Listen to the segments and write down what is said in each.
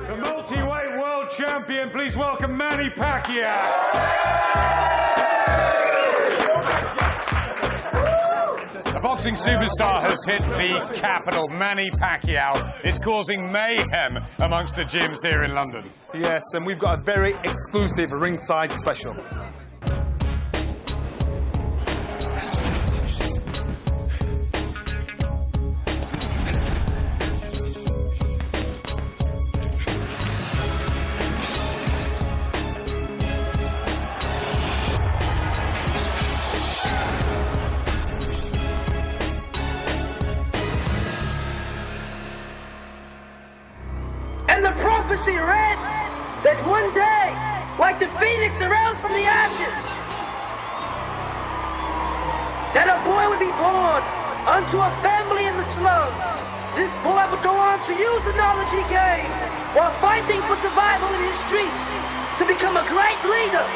The multi-weight world champion, please welcome Manny Pacquiao. A boxing superstar has hit the capital. Manny Pacquiao is causing mayhem amongst the gyms here in London. Yes, and we've got a very exclusive ringside special. And the prophecy read that one day, like the phoenix aroused from the ashes, that a boy would be born unto a family in the slums. This boy would go on to use the knowledge he gained while fighting for survival in his streets to become a great leader.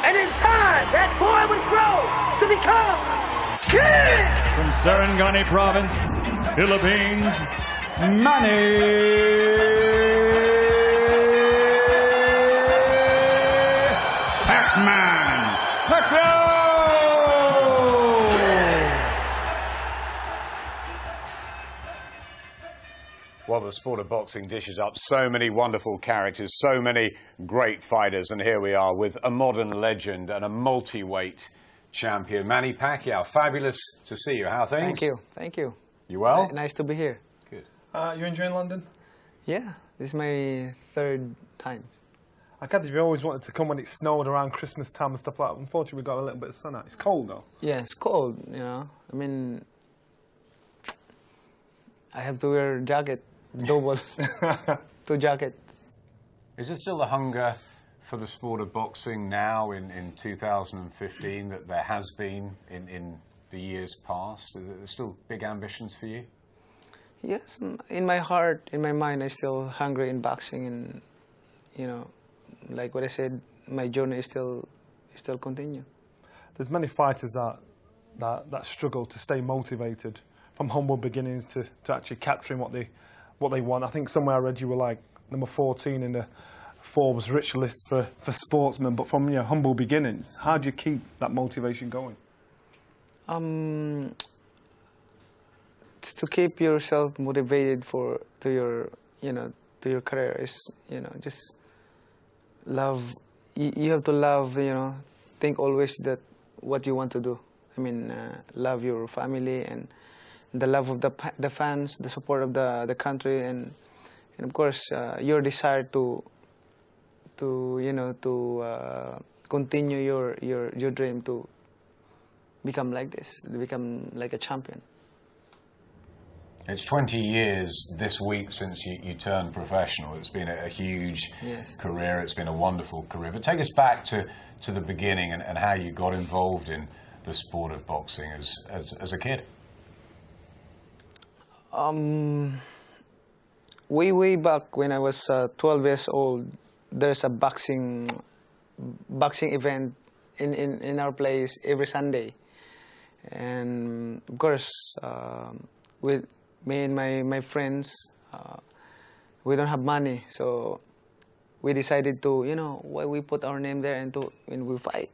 And in time, that boy would grow to become king! From Sarangani Province, Philippines, Manny Pacman Pacquiao! Well, the sport of boxing dishes up so many wonderful characters, so many great fighters, and here we are with a modern legend and a multi-weight champion, Manny Pacquiao. Fabulous to see you. How are things? Thank you. Thank you. You well? Nice to be here. Good. You enjoying London? Yeah, this is my third time. I gather you always wanted to come when it snowed around Christmas time and stuff like that. Unfortunately, we got a little bit of sun out. It's cold though. Yeah, it's cold, you know. I mean, I have to wear a jacket, double, 2 jackets. Is there still the hunger for the sport of boxing now in 2015 that there has been in the years past? Are there still big ambitions for you? Yes, in my heart, in my mind, I'm still hungry in boxing, and you know, like what I said, my journey is still continue. There's many fighters that struggle to stay motivated from humble beginnings to actually capturing what they want. I think somewhere I read you were like number 14 in the Forbes rich list for sportsmen, but from your humble beginnings, how do you keep that motivation going? To keep yourself motivated to your career is, you know, just love. You have to love, you know, think always that what you want to do. I mean, love your family and the love of the fans, the support of the country, and of course your desire to continue your dream to become like this, to become like a champion. It's 20 years this week since you turned professional. It's been a huge career. It's been a wonderful career. But take us back to the beginning and how you got involved in the sport of boxing as a kid. Way back when I was 12 years old, there's a boxing event in our place every Sunday, and of course with me and my friends, we don't have money, so we decided to, you know, why we put our name there and we fight,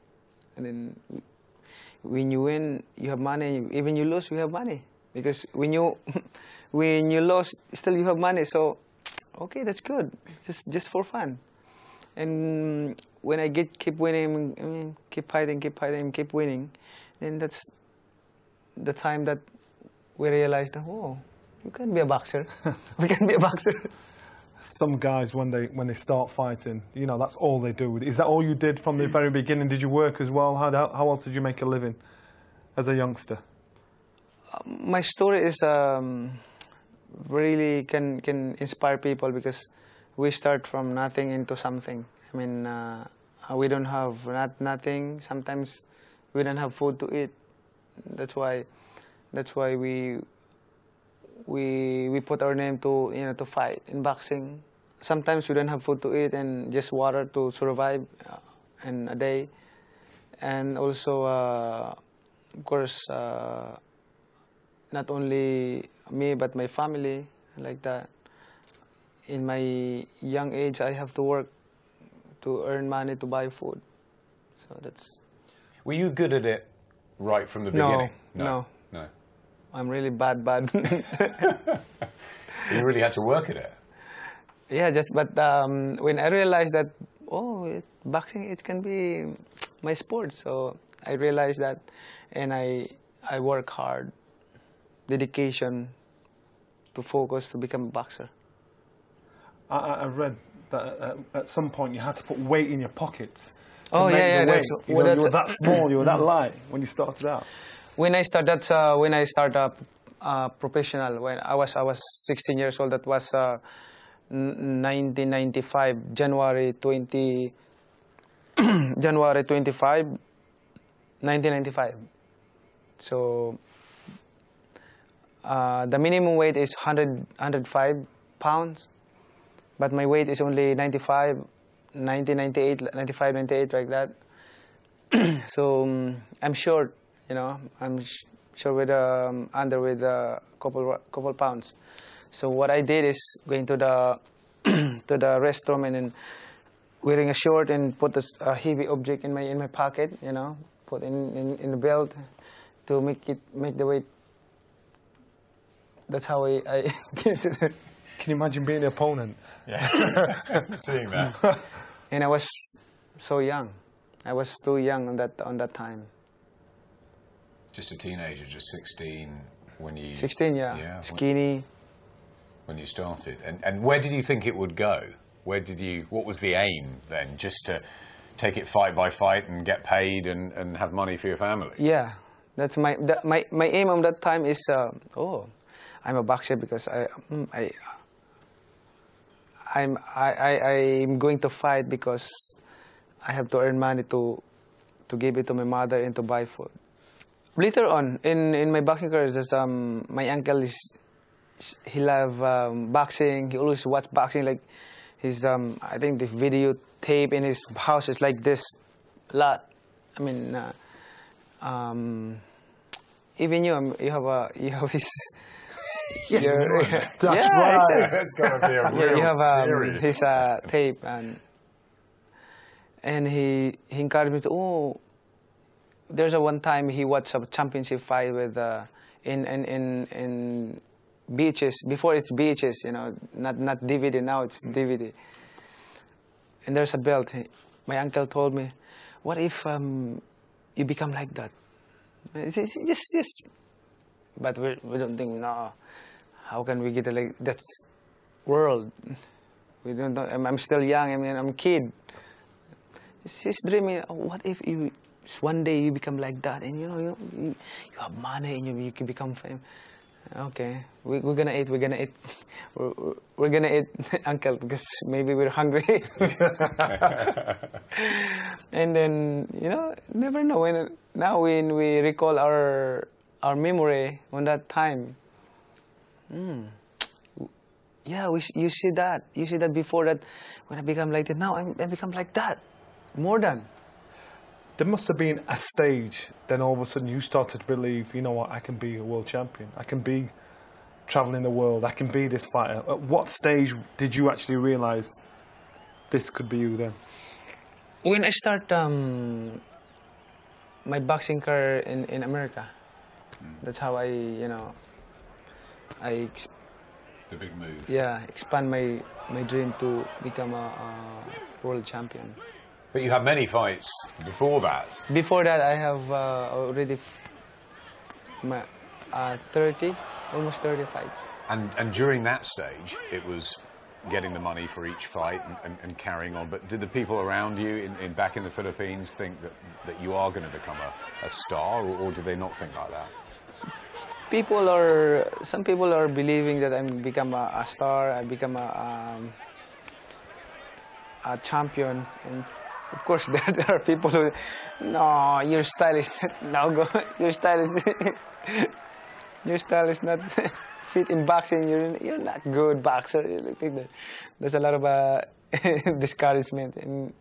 and then when you win, you have money. Even you lose, you have money, because when you lose, still you have money. So okay, that's good, just for fun. And when I keep winning, I mean, keep fighting, keep winning, then that's the time that we realized, oh, you can be a boxer. We can be a boxer. Some guys, when they start fighting, you know, that's all they do. Is that all you did from the very beginning? Did you work as well? How else did you make a living as a youngster? My story is really can inspire people, because we start from nothing into something. I mean, we don't have nothing. Sometimes we don't have food to eat. That's why we put our name to, you know, to fight in boxing. Sometimes we don't have food to eat and just water to survive in a day. And also, of course, not only me but my family, like that. in my young age, I have to work to earn money to buy food. So that's... Were you good at it right from the beginning? No. I'm really bad. You really had to work at it? Yeah, but when I realized that, boxing, it can be my sport. So I realized that, and I work hard, dedication to focus to become a boxer. I read that at some point you had to put weight in your pockets. Oh yeah, you were that small, you were that light when you started out. When I started, professional, when I was 16 years old. That was 1995, January 25, 1995. So the minimum weight is 105 pounds, but my weight is only 95, 98, like that. So I'm short, I'm short with under with a couple pounds. So what I did is going to the to the restroom and then wearing a short and put a heavy object in my pocket, put in the belt to make the weight. That's how I get to the... Can you imagine being the opponent? Yeah, seeing that. And I was so young. I was too young on that time. Just a teenager, just 16 when you... 16, yeah. Skinny. When you started. And where did you think it would go? What was the aim then? Just to take it fight by fight and get paid and have money for your family? Yeah. That's my aim on that time is, I'm a boxer because I'm going to fight because I have to earn money to give it to my mother and to buy food. Later on in my boxing career, my uncle he love boxing. He always watch boxing. Like his I think the video tape in his house is like this a lot. I mean, even you have his. Yes, that's right. That's gotta be a real you have series. his tape and he encouraged me to. There's one time he watched a championship fight with in beaches. Before it's beaches, not DVD. Now it's DVD. And there's a belt. My uncle told me, "What if you become like that?" Just. But we don't think, no, how can we get like that's world? We don't know. I'm still young. I mean, I'm a kid. He's dreaming. What if one day you become like that, and you have money and you can become famous? Okay, we're gonna eat. We're gonna eat. We're gonna eat, uncle, because maybe we're hungry. And then never know. When we recall our memory on that time. Yeah, you see that. You see that before that, when I become like that, now I become like that. More than. There must have been a stage, then all of a sudden you started to believe, you know what, I can be a world champion. I can be traveling the world. I can be this fighter. At what stage did you actually realize this could be you then? When I start my boxing career in America. That's how the big move. Yeah, expand my dream to become a world champion. But you had many fights before that. Before that, I have already almost 30 fights. And during that stage, it was getting the money for each fight and carrying on. But did the people around you back in the Philippines think that you are going to become a star, or do they not think like that? Some people are believing that I'm become a star. I become a champion, and of course there are people who, no, your style is now go. Your style is not fit in boxing. You're not good boxer. There's a lot of discouragement.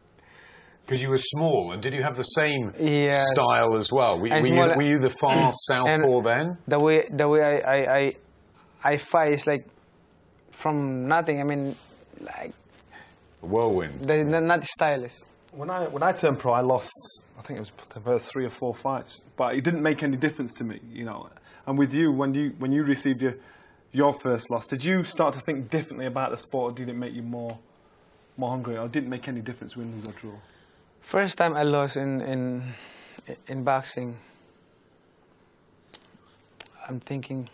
Because you were small, and did you have the same yes. style as well? Were you the fast southpaw then? The way I fight is like from nothing. I mean, like a whirlwind. they're not stylish. When I turned pro, I lost, I think it was the first 3 or 4 fights, but it didn't make any difference to me, you know. And with you, when you received your first loss, did you start to think differently about the sport, or did it make you more hungry, or did it make any difference win, lose or draw? First time I lost in boxing, I'm thinking,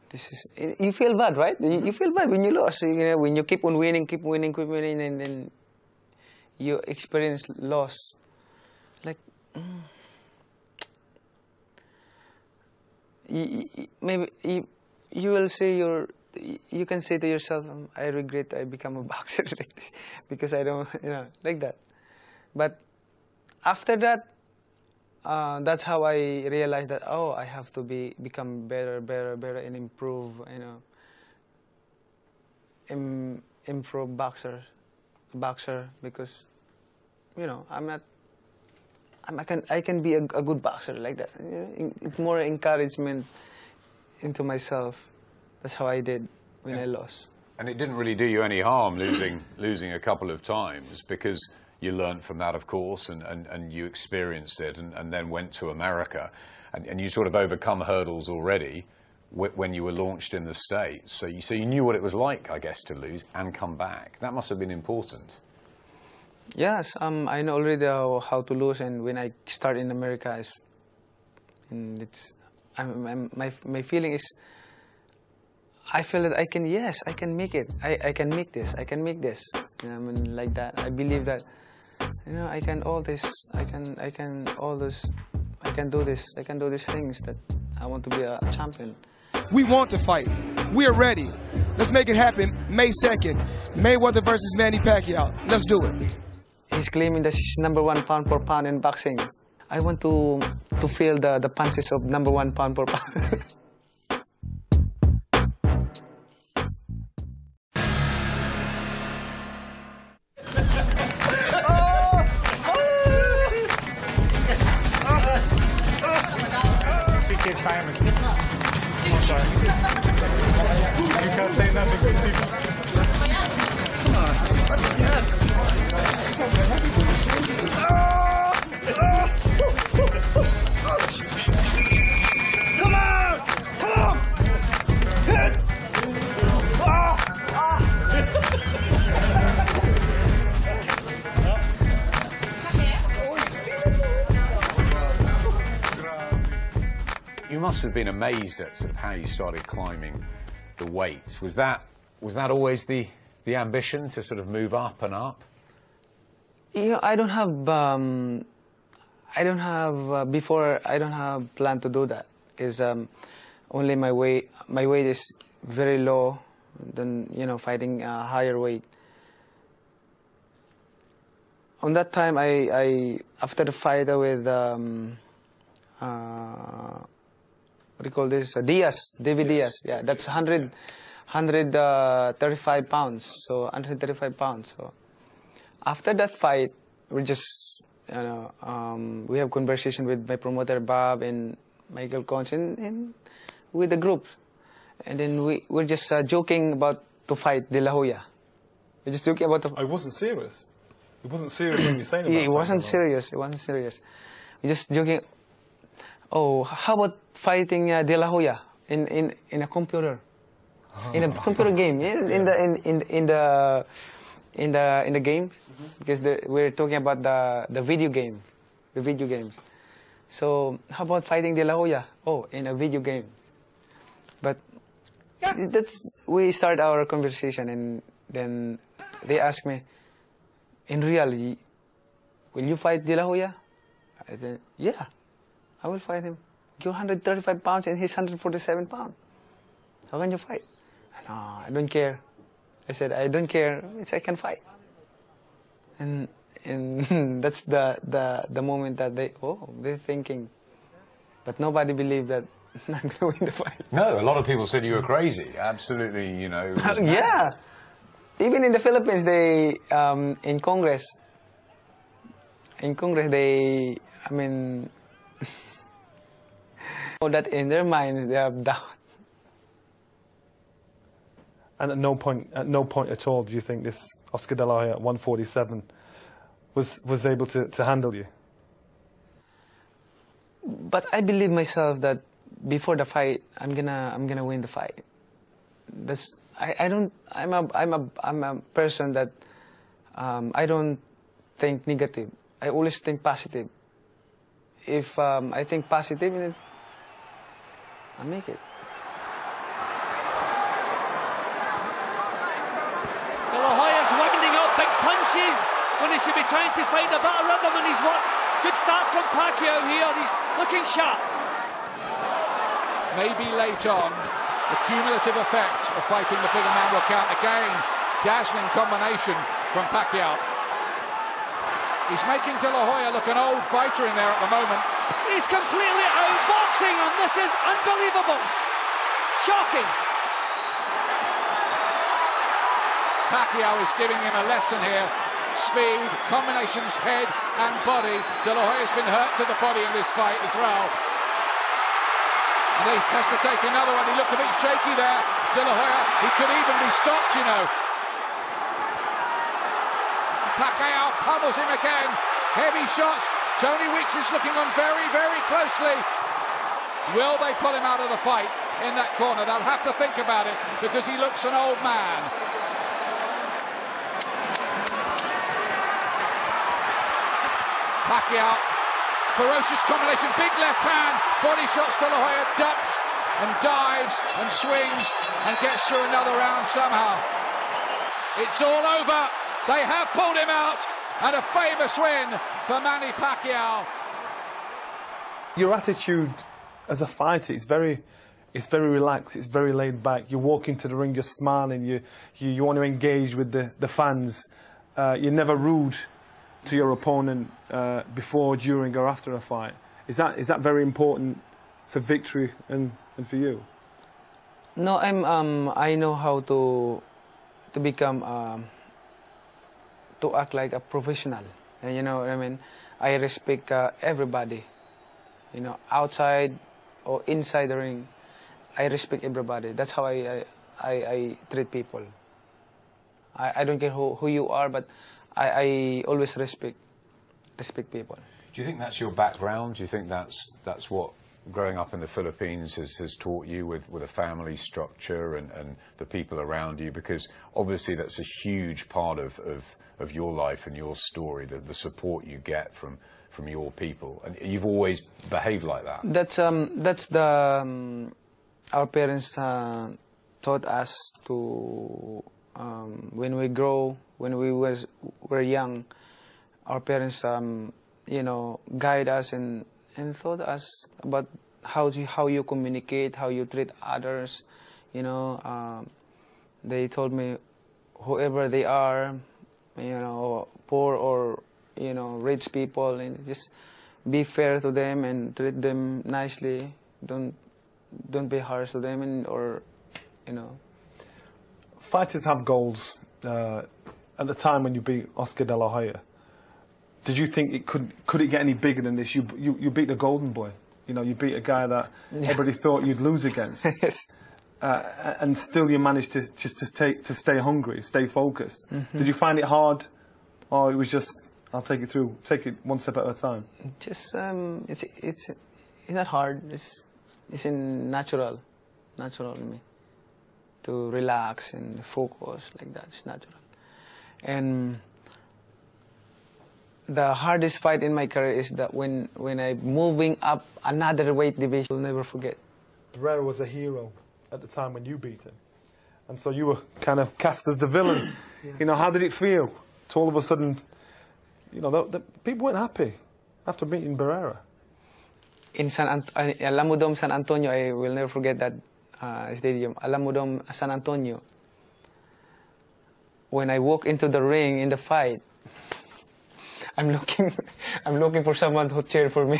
this is, you feel bad, right? You feel bad when you lose, you know, when you keep on winning, and then you experience loss. Like, maybe you will say you can say to yourself, I regret I become a boxer like this, because I don't, you know, like that. But after that, that's how I realized that, oh, I have to become better, and improve, you know, improve boxer, because, you know, I can be a good boxer like that. You know, it's more encouragement into myself. That's how I did when I lost. And it didn't really do you any harm losing a couple of times, because you learned from that, of course, and you experienced it, and then went to America, and you sort of overcome hurdles already when you were launched in the States. So you knew what it was like, I guess, to lose and come back. That must have been important. Yes, I know already how to lose, and when I start in America, my feeling is, I feel that I can make it. I can make this. I can make this. You know, I mean, like that. I believe that, you know, I can all this. I can all this. I can do this. I can do these things that I want to be a champion. We want to fight. We are ready. Let's make it happen. May 2nd, Mayweather versus Manny Pacquiao. Let's do it. He's claiming that he's #1 pound for pound in boxing. I want to feel the punches of #1 pound for pound. I'm sorry. You can't say nothing to people. Come on! Come on! Hit! You must have been amazed at sort of how you started climbing the weights. Was that always the ambition to sort of move up and up? Yeah, I don't have plan to do that, because only my weight is very low than, you know, fighting a higher weight. On that time, I after the fight with what do you call this? David Diaz. Yeah, that's 135 pounds. So 135 pounds. So after that fight, we just, you know, we have conversation with my promoter Bob and Michael Coons and with the group, and then we're just joking about to fight De La Hoya. We're just joking about. I wasn't serious. It wasn't serious when you saying about. It wasn't serious. It wasn't serious. We're just joking. Oh, how about fighting De La Hoya in a computer, in a computer game, in the games, because we're talking about the video games. So how about fighting De La Hoya? Oh, in a video game. But we start our conversation, and then they ask me, in reality, will you fight De La Hoya? I said, yeah. I will fight him. You're 135 pounds and he's 147 pounds. How can you fight? No, I don't care. I said, I don't care. I can fight. And that's the moment that they're thinking. But nobody believed that I'm going to win the fight. No, a lot of people said you were crazy. Absolutely, you know. Yeah. Even in the Philippines, they, in Congress, they, I mean, that in their minds they have doubt. And at no point at all do you think this Oscar De La Hoya at 147 was able to handle you? But I believe myself that before the fight, I'm gonna win the fight. I'm a person that I don't think negative. I always think positive. If I think positive, I make it. De La Hoya's winding up big punches when he should be trying to find a better rhythm, and he's won. Good start from Pacquiao here. He's looking sharp. Maybe late on, the cumulative effect of fighting the bigger man will count again. Dazzling combination from Pacquiao. He's making De La Hoya look an old fighter in there at the moment. He's completely outboxing him. This is unbelievable. Shocking. Pacquiao is giving him a lesson here. Speed, combinations, head and body. De La Hoya's been hurt to the body in this fight as well. And he has to take another one. He looked a bit shaky there. De La Hoya, he could even be stopped, you know. Pacquiao pummels him again. Heavy shots. Tony Weeks is looking on very, very closely. Will they pull him out of the fight in that corner? They'll have to think about it because he looks an old man. Pacquiao, ferocious combination, big left hand, body shots. De La Hoya ducks and dives and swings and gets through another round somehow. It's all over. They have pulled him out, and a famous win for Manny Pacquiao. Your attitude as a fighter is very relaxed. It's very laid back. You walk into the ring, you're smiling. You want to engage with the fans. You're never rude to your opponent before, during, or after a fight. Is that very important for victory and for you? No, I know how to become to act like a professional. And you know what I mean? I respect everybody. You know, outside or inside the ring, I respect everybody. That's how I treat people. I don't care who you are, but I always respect people. Do you think that's your background? Do you think that's what growing up in the Philippines has taught you with a family structure and the people around you? Because obviously that's a huge part of your life and your story, the support you get from your people, and you've always behaved like that. That's the our parents taught us to when we grow, when we were young. Our parents you know, guide us and taught us about how you communicate, how you treat others. You know, they told me whoever they are, you know, poor or, you know, rich people, and just be fair to them and treat them nicely. Don't be harsh to them, or, you know. Fighters have goals. At the time when you beat Oscar De La Hoya, did you think it could it get any bigger than this? You beat the Golden Boy. You know, you beat a guy that everybody thought you'd lose against. Yes. And still you managed to stay hungry, stay focused. Mm-hmm. Did you find it hard, or it was just, I'll take it through, take it one step at a time? Just it's not hard. It's natural in me to relax and focus like that. It's natural. And the hardest fight in my career is that when I'm moving up another weight division. I'll never forget. Barrera was a hero at the time when you beat him, and so you were kind of cast as the villain. Yeah. You know, how did it feel to all of a sudden, you know, the people weren't happy after beating Barrera? In Alamodome, San Antonio, I will never forget that stadium, Alamodome, San Antonio. When I walk into the ring in the fight, I'm looking for someone to cheer for me.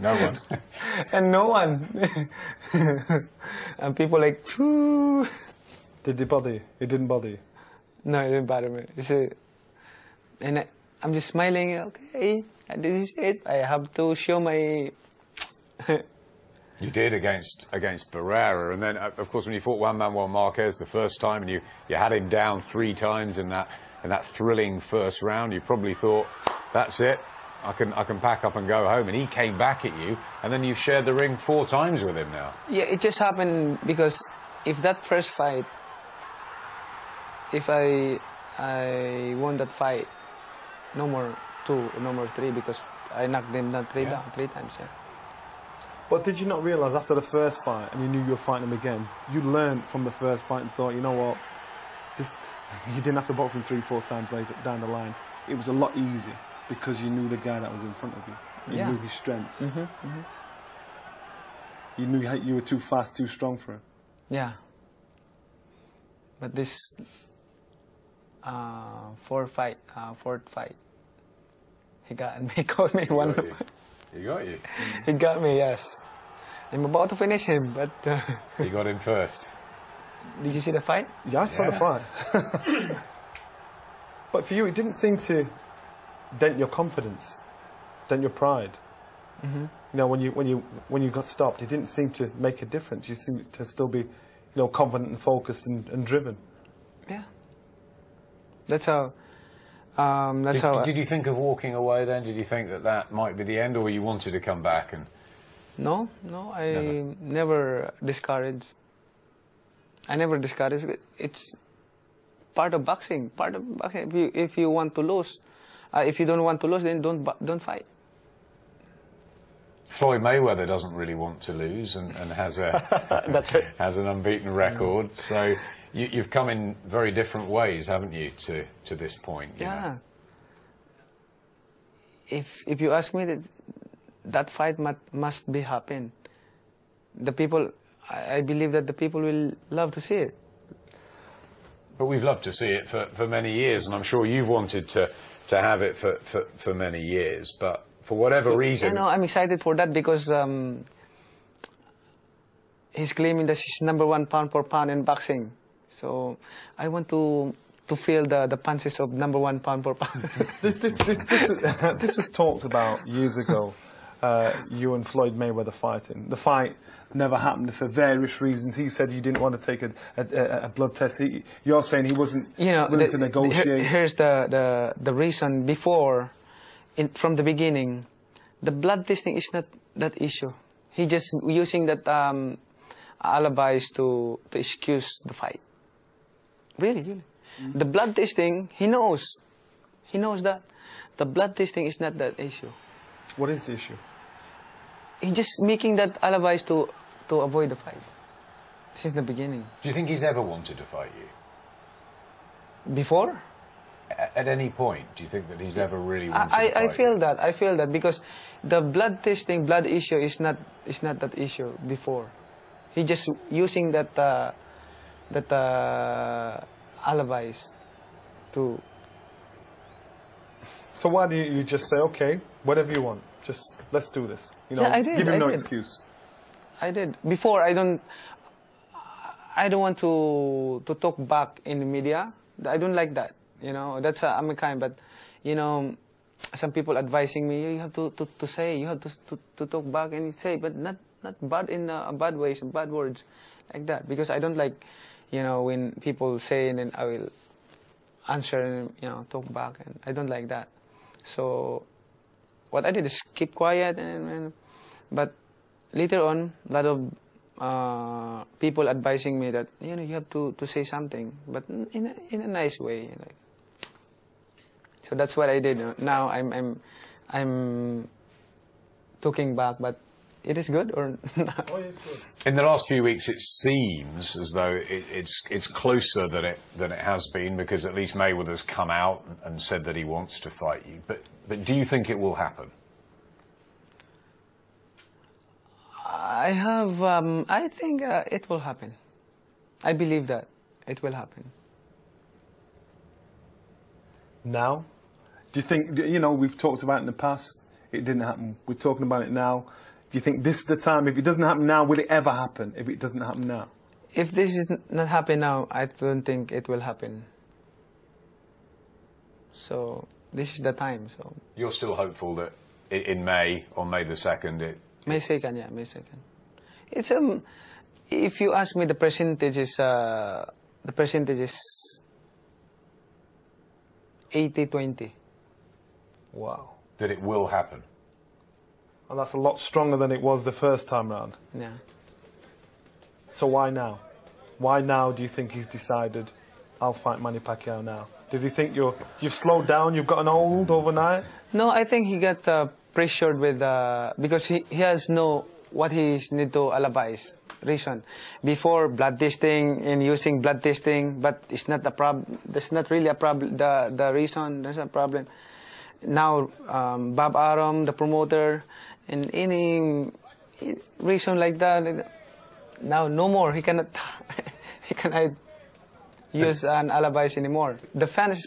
No one. And no one. And people like, whoo. Did it bother you? It didn't bother you? No, it didn't bother me. And I'm just smiling. Okay, this is it. I have to show my. You You did against Barrera, and then of course when you fought Juan Manuel Marquez the first time, and you had him down 3 times in that thrilling first round, you probably thought, that's it, I can pack up and go home. And he came back at you, and then you've shared the ring 4 times with him now. Yeah, it just happened because if that first fight, if I won that fight, no more 2, no more 3, because I knocked them down 3 times. Yeah. But did you not realise after the first fight, and you knew you were fighting him again, you learned from the first fight and thought, you know what, you didn't have to box him 3-4 times later down the line. It was a lot easier because you knew the guy that was in front of you. You knew his strengths. You knew you were too fast, too strong for him. Yeah. But this fourth fight, he caught me one. He got you. He got me, yes. I'm about to finish him, but... He got him first. Did you see the fight? Yeah, I saw the fight. But for you, it didn't seem to dent your confidence, dent your pride. You know, when you got stopped, it didn't seem to make a difference. You seemed to still be, confident and focused and driven. Yeah. That's how... Did you think of walking away then? Did you think that might be the end, or you wanted to come back? And No, I never discouraged. I never discouraged. It's part of boxing. If you want to lose, if you don't want to lose, then don't fight. Floyd Mayweather doesn't really want to lose, and has That's it. has an unbeaten record. So you've come in very different ways, haven't you, to this point? Yeah. If you ask me, that fight must be happen. The people, I believe that the people will love to see it. But we've loved to see it for many years, and I'm sure you've wanted to have it for many years. But for whatever reason, I'm excited for that because he's claiming that he's #1 pound for pound in boxing. So I want to feel the punches of #1 pound for pound. This was talked about years ago. You and Floyd Mayweather fighting. The fight never happened for various reasons. He said you didn't want to take a blood test. You're saying he wasn't willing to negotiate. Here's the reason. Before, from the beginning, the blood testing is not that issue. He just using that alibis to excuse the fight. Really. The blood testing, he knows that. The blood testing is not that issue. What is the issue? He's just making that alibis to avoid the fight. Since the beginning. Do you think he's ever wanted to fight you? Before? At any point, do you think that he's ever really wanted to fight I feel that. I feel that because the blood testing, blood issue is not that issue before. He just using that alibis to. So why do you just say, okay, whatever you want, just let's do this? Yeah, I did. Give him no excuse. I did. Before, I don't want to talk back in the media. I don't like that. That's I'm a kind. But some people advising me, you have to say, you have to talk back and say, but not bad in bad ways, bad words, like that. Because I don't like, when people say and then I will answer and talk back, and I don't like that. So what I did is keep quiet, but later on, a lot of people advising me that you have to say something, but in a nice way. So that's what I did. Now I'm talking back, but it is good or not? Oh, it's good. In the last few weeks, it seems as though it's closer than it has been, because at least Mayweather's come out and said that he wants to fight you. But do you think it will happen? I think it will happen. I believe that it will happen. Now? Do you think, we've talked about it in the past, it didn't happen. We're talking about it now. Do you think this is the time? If it doesn't happen now, will it ever happen if it doesn't happen now? If this is not happen now, I don't think it will happen. So this is the time. So you're still hopeful that in May, on May the 2nd, May 2nd, yeah, May 2nd. It's if you ask me, the percentage is 80-20. Wow. That it will happen. And that's a lot stronger than it was the first time round. Yeah. So why now? Why now do you think he's decided, I'll fight Manny Pacquiao now? Does he think you've slowed down, you've gotten old overnight? No, I think he got pressured with because he has what he need to alibis reason. Before, blood testing and using blood testing, but it's not a problem. That's not really a problem. The reason, there's a problem. Now, Bob Arum, the promoter, and any reason like that, now no more. He cannot use an alibis anymore. The fans